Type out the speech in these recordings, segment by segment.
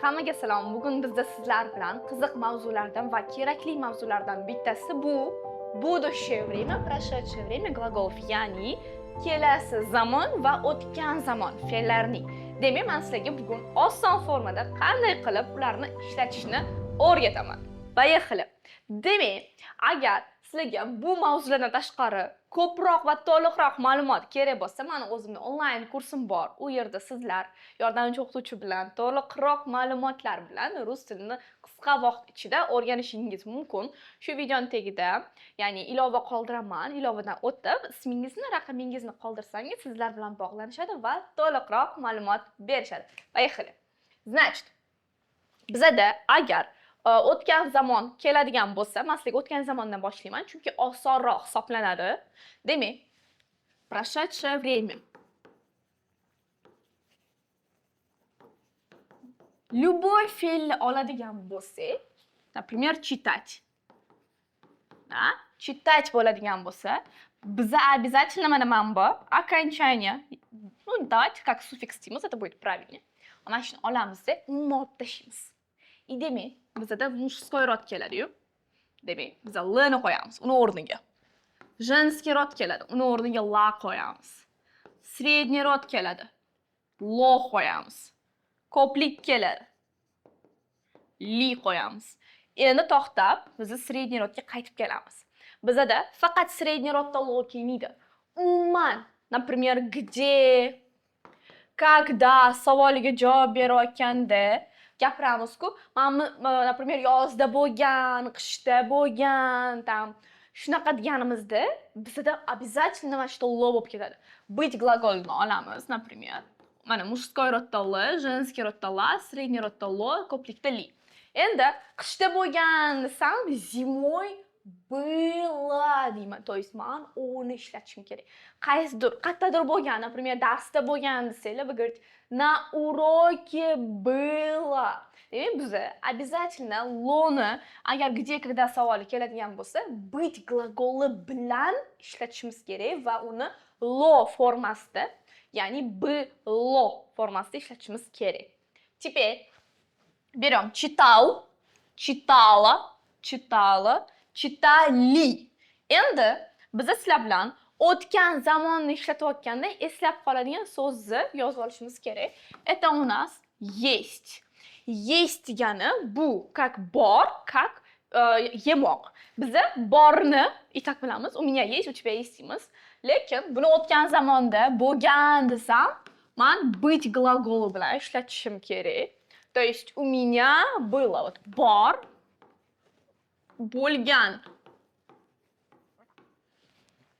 Hammaga salom. Bugun bizda sizlar bilan qiziq mavzulardan va kerakli mavzulardan bittasi bu будущее время, прошедшее время gлаголов, ya'ni kelasi zamon va o'tgan zamon fe'llarining. Demak, men sizlarga bugun oson formada qanday qilib ularni ishlatishni o'rgataman. Поехали. Demak, agar sizlarga bu mavzulardan tashqari ko'proq va to'liqroq ma'lumot kerak bo'lsa, meni o'zimning onlayn kursim bor. U yerda sizlar yordamchi o'qituvchi bilan to'liqroq ma'lumotlar bilan rus tilini qisqa vaqt ichida o'rganishingiz mumkin. Shu videoning tagida, ya'ni ilova qoldiraman. Ilovadan o'tib, ismingizni, raqamingizni qoldirsangiz, sizlar bilan bog'lanishadi va to'liqroq ma'lumot berishadi. Поехали. Значит, bizada agar o'tgan zamon keladigan bo'lsa, men sizlarga o'tgan zamondan boshlayman, chunki osonroq hisoblanadi. Demak, прошедшее время. Любой fe'lni oladigan bo'lsak, например, читать. Da? Читать bo'ladigan bo'lsa, biza обязательно mana bu окончание. Ну, давайте как суффикс deymiz, это будет правильнее. Mana shuni olamizda, uni olib tashlaymiz. И demak, bizada мужской rod keladi-yu. Demak, biz l-ni qo'yamiz, uni o'rniga. Женский rod keladi, uni o'rniga la qo'yamiz. Средний rod keladi, lo qo'yamiz. Ko'plik keladi, li qo'yamiz. Endi to'xtab, biz средний rodga qaytib kelamiz. Bizada faqat средний rodda lo kelmaydi. Umuman, например, где, когда savoliga javob berayotganda gapiramiz-ku, например, yozda bo'lgan, qishda bo'lgan, tam shunaqa deganimizda bizda обязательно mana shu lo bo'lib ketadi. Быть gлаголini olamiz, например. Mana мужской rodda l, женский rodda la, средний rodda lo, ko'plikda li. Endi qishda bo'lgan desam, zimой было deyman. То есть men uni ishlatishim kerak. Qaysidir, qayerdadir bo'lgan, например, darsda bo'lgan desanglar, вы говорите, на уроке было. Demak, biz обязательно lo'ni agar где, когда savoli keladigan bo'lsa, быть gлаголы bilan ishlatishimiz kerak va uni lo formasida, ya'ni было formasida ishlatishimiz kerak. Теперь берем читал, читала, читала, читали. Endi biz sizlar bilan o'tgan zamonni ishlatayotganda eslab qoladigan so'zni yozib olishimiz kerak. Это у нас есть. Есть degani bu, как bor, как yemoq. Biz borni itak bilamiz, u меня есть, у тебя есть deymiz. Lekin buni o'tgan zamonda bo'lgan desam, men быть gлаголы bilan ishlatishim kerak. То есть у меня было вот bor, bo'lgan.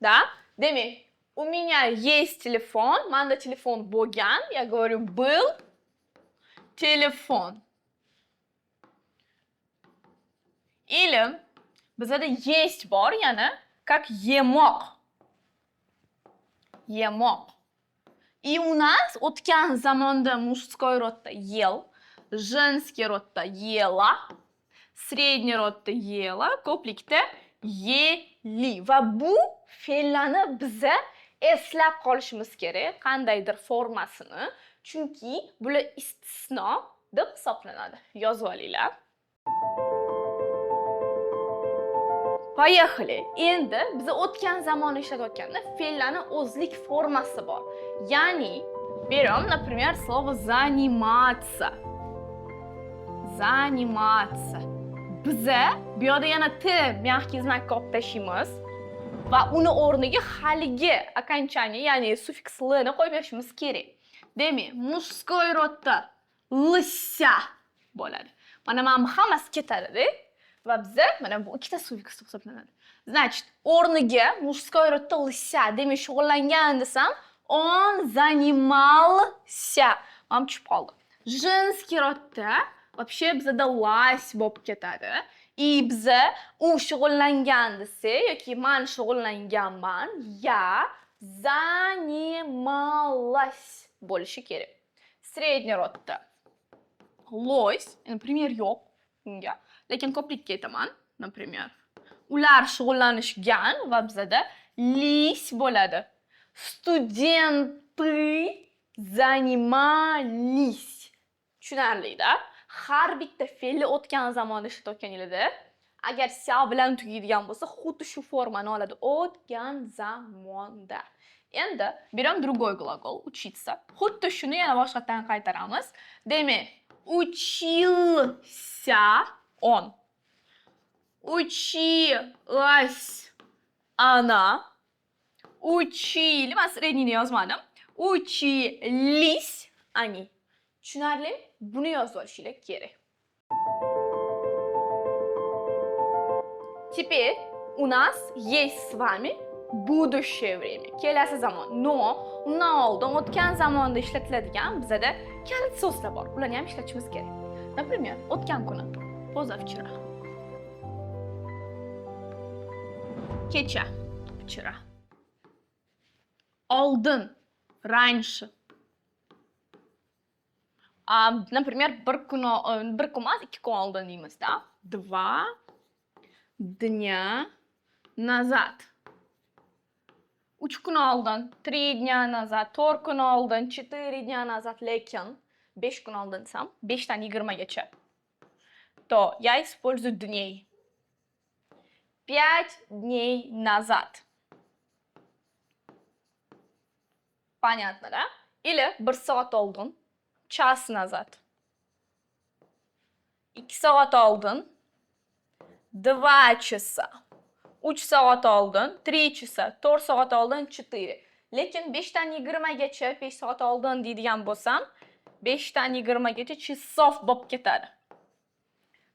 Да? Demak, у меня есть телефон, manda telefon bo'lgan, я говорю был telefon. Или bizada есть bor, yana как yemoq. Yemoq. И у нас o'tgan zamonda мужской rodda ел, женский rodda ела, средний rodda ела, ko'plikda yeli. Va bu fe'llarni biza eslab qolishimiz kerak, qandaydir formasini. Chunki bular istisno deb hisoblanadi. Yozib olinglar. Поехали. Endi biz o'tgan zamonni ishlatayotganda fe'llarning o'zlik formasi bor. Ya'ni, берем, например, слово заниматься. Заниматься. Biza bu yerda yana t мягкий знак olib tashlaymiz va uni o'rniga haligi окончание, ya'ni suffiks l-ni qo'yib berishimiz kerak. Demak, мужской rodda lся bo'ladi. Mana bu hammasi ketadi-da. Va biza mana bu ikkita suffiks hisoblanadi. Значит, o'rniga мужской rodda lся, demak shug'ullangan desam, он занимался. Mana tushib qoldi. Женский rodda вообще bizada лась bo'lib ketadi. И biza u shug'ullangan desa yoki men shug'ullanganman, я занималась bo'lishi kerak. Средний rodda лось, например, yo'q unga. Lekin ko'plikka aytaman, например. Ular shug'ullanishgan va bizada лись bo'ladi. Studenты занимались. Tushunarli-da. har bitta fe'lni o'tgan zamonda ishlatayotganinglarda agar sia bilan tugaydigan bo'lsa, xuddi shu formani oladi. O'tgan zamonda. Endi bu ham другой глагол учиться. Xuddi shuni yana boshqatdan qaytaramiz. Demak, учился он. Училась она. Учили, men среднийni yozmadim. Учились они. Tushunarli? Buni yozib olishinglar kerak. Теперь у нас есть с вами будущее время. Kelasi zamon. No, undan oldin o'tgan zamonda ishlatiladigan bizada kalit so'zlar bor. Ularni ham ishlatishimiz kerak. Например, o'tgan kuni. Позавчера. Kecha. Вчера. Oldin. Раньше. Например, bir kun emas, 2 kun oldin deymizda. 2 dня назад. 3 kun oldin, 3 dня назад, 4 kun oldin, 4 dня назад, lekin 5 kun oldin desam, 5 dan 20 gacha. То я использую дней. 5 дней назад. Понятно, да? Или 1 soat oldin, час назад. 2 soat oldin, 2 часа. 3 soat oldin, 3 часа. 4 soat oldin, 4. Lekin 5 dan 20 gacha 5 soat oldin deydigan bo'lsam, 5 dan 20 gacha часов bo'lib ketadi.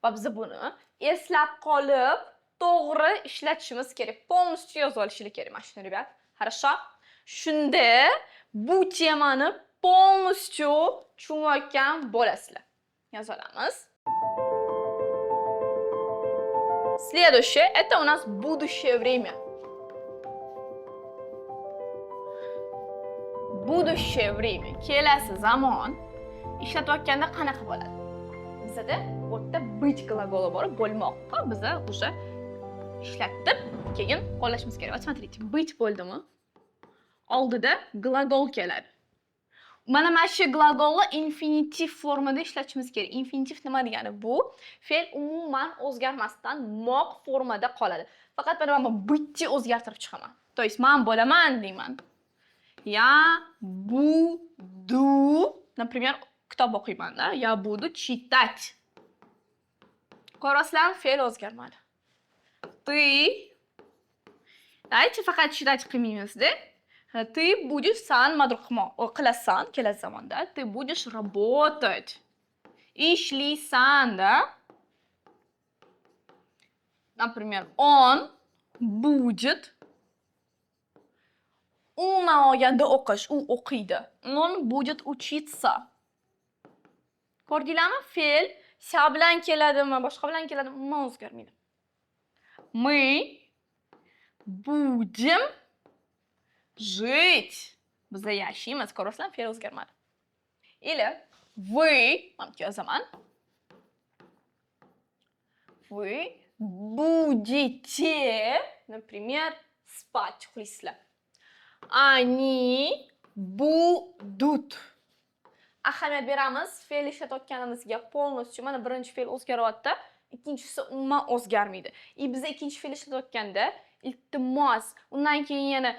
Va biz buni eslab qolib, to'g'ri ishlatishimiz kerak. Полностью yozib olishimiz kerak mana shuni, rебят. Хорошо? Shunda bu temani полностью tushunayotgan bo'lasizlar. Yozib olamiz. Следующее — это у нас будущее время. Будущее время. Kelasi zamon ishlatayotganda qanaqa bo'ladi? Bizda bu yerda быть gлаголi bor, bo'lmoqqa biza уже ishlatib, keyin qo'llashimiz kerak. Смотрите, быть bo'ldimi? Oldida gлагол keladi. Mana shu glagolni infinitiv formada ishlatishimiz kerak. Infinitiv nima degani? Bu fe'l umuman o'zgarmasdan moq formada qoladi. Faqat mana men bitni o'zgartirib chiqaman. То есть men bo'laman deyman. Я буду, например, kitob o'qiyman-da. Я буду читать. Ko'rasizlar, fe'l o'zgarmadi. Ты, давайте faqat читать qilmaymiz-da. Ты будешь san madruq qilasan kelasi zamonda. Ты будешь работать. Ishlaysan, да? Например, он будет. Umuman olganda o'qish, u o'qiydi. Он будет учиться. Ko'rdinglarmi? Fe'l sa bilan keladimi, boshqa bilan keladimi, umuman o'zgarmaydi. Мы будем жить. Bizda yashaymiz. Ko'rasizlar, fe'l o'zgarmadi. Или вы, mana yozaman. Вы будете, например, спать, uxlaysizlar. Они будут. Ahamiyat beramiz. Fe'l ishlatayotganimizga полностью mana birinchi fe'l o'zgaryapti, ikkinchisi umuman o'zgarmaydi. Bizda ikkinchi fe'l ishlatayotganda iltimos, undan keyin yana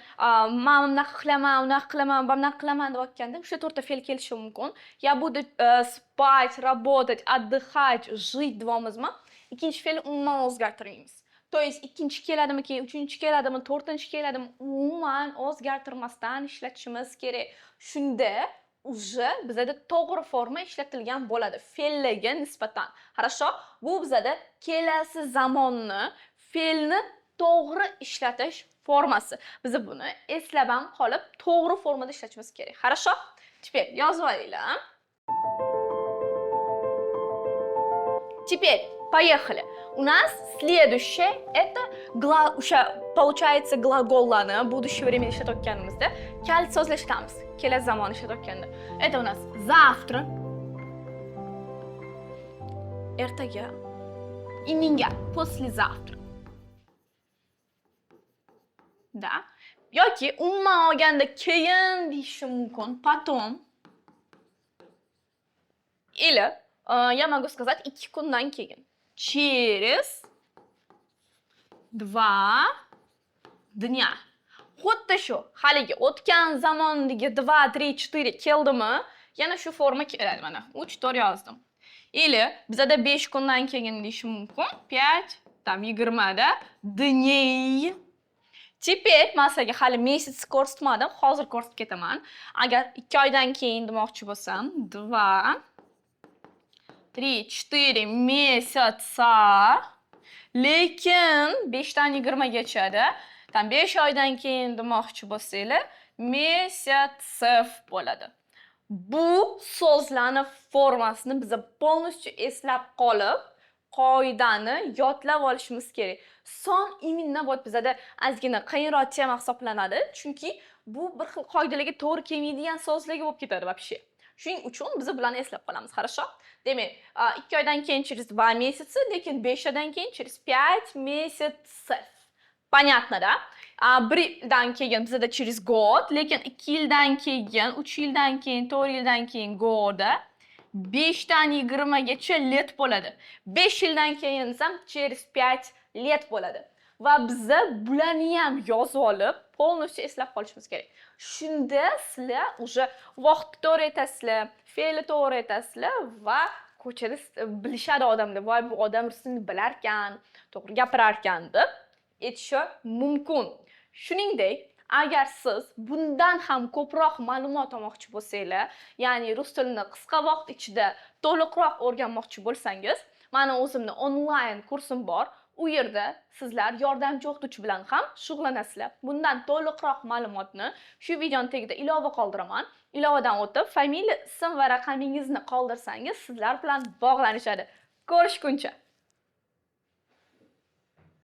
men bunaqa qilaman, unaqa qilaman, bunaqa qilaman deyotganda o'sha to'rtta fe'l kelishi mumkin. Я буду спать, работать, отдыхать, жить deyapmizmi? Ikkinchi fe'lni umuman o'zgartirmaymiz. То есть ikkinchi keladimi, keyin uchinchi keladimi, to'rtinchi keladimi, umuman o'zgartirmasdan ishlatishimiz kerak. Shunda уже bizada to'g'ri forma ishlatilgan bo'ladi fe'llarga nisbatan. Хорошо? Bu bizada kelasi zamonni, fe'lni to'g'ri ishlatish formasi. Biz buni eslab ham qolib, to'g'ri formada ishlatishimiz kerak. Хорошо? Теперь yozib olinglar. Теперь поехали. У нас следующее это получается глаголlarni будущее время ishlatayotganimizda kalit so'zlar ishlatamiz. Kelasi zamon ishlatayotganda. Это у нас завтра. Ertaga. Именья. Послезавтра. Да. Yoki umuman olganda keyin deyishim mumkin. Потом. Или я могу сказать 2 kundan keyin. Через 2 dня. Xuddi shu, haligi o'tgan zamondagi 2, 3, 4 keldimi? Yana shu forma keladi mana. 3, 4 yozdim. Или bizada 5 kundan keyin deyish mumkin. 5, tam 20 da dnей. Teper, masalan, hali mesяц ko'rsatmadim, hozir ko'rsatib ketaman. Agar 2 oydan keyin demoqchi bo'lsam, 2, 3, 4 месяца. Lekin 5 dan 20 gachada, tam 5 oydan keyin demoqchi bo'lsanglar, месяцев bo'ladi. Bu so'zlarni formasini biz полностью eslab qolib, qoidani yodlab olishimiz kerak. Son именно вот bizada ozgina qiyinroq tema hisoblanadi, chunki bu bir xil qoidalarga to'g'ri kelmaydigan so'zlarga bo'lib ketadi вообще. Shuning uchun biz bularni eslab qolamiz, хорошо? Demak, 2 oydan keyin через 2 месяца, lekin 5 oydan keyin через 5 месяцев. Понятно, да? 1 yildan keyin bizda через год, lekin 2 yildan keyin, 3 yildan keyin, 4 yildan keyin goda 5 dan 20 gacha let bo'ladi. 5 yildan keyin esa через 5 let bo'ladi. Va biz bularni ham yozib olib, полностью eslab qolishimiz kerak. Shunda sizlar уже vaqtni to'g'ri aytasizlar, fe'lni to'g'ri aytasizlar va ko'chada bilishadi odamlar, voy bu odam rusini bilar ekan, to'g'ri gapirar ekan deb aytishi mumkin. Shuningdek, agar siz bundan ham ko'proq ma'lumot olmoqchi bo'lsanglar, ya'ni rus tilini qisqa vaqt ichida to'liqroq o'rganmoqchi bo'lsangiz, mana o'zimning onlayn kursim bor. U yerda sizlar yordamchi o'qituvchi bilan ham shug'ullanasizlar. Bundan to'liqroq ma'lumotni shu videoning tagida ilova qoldiraman. Ilovadan o'tib, familiya, ism va raqamingizni qoldirsangiz, sizlar bilan bog'lanishadi. Ko'rishguncha!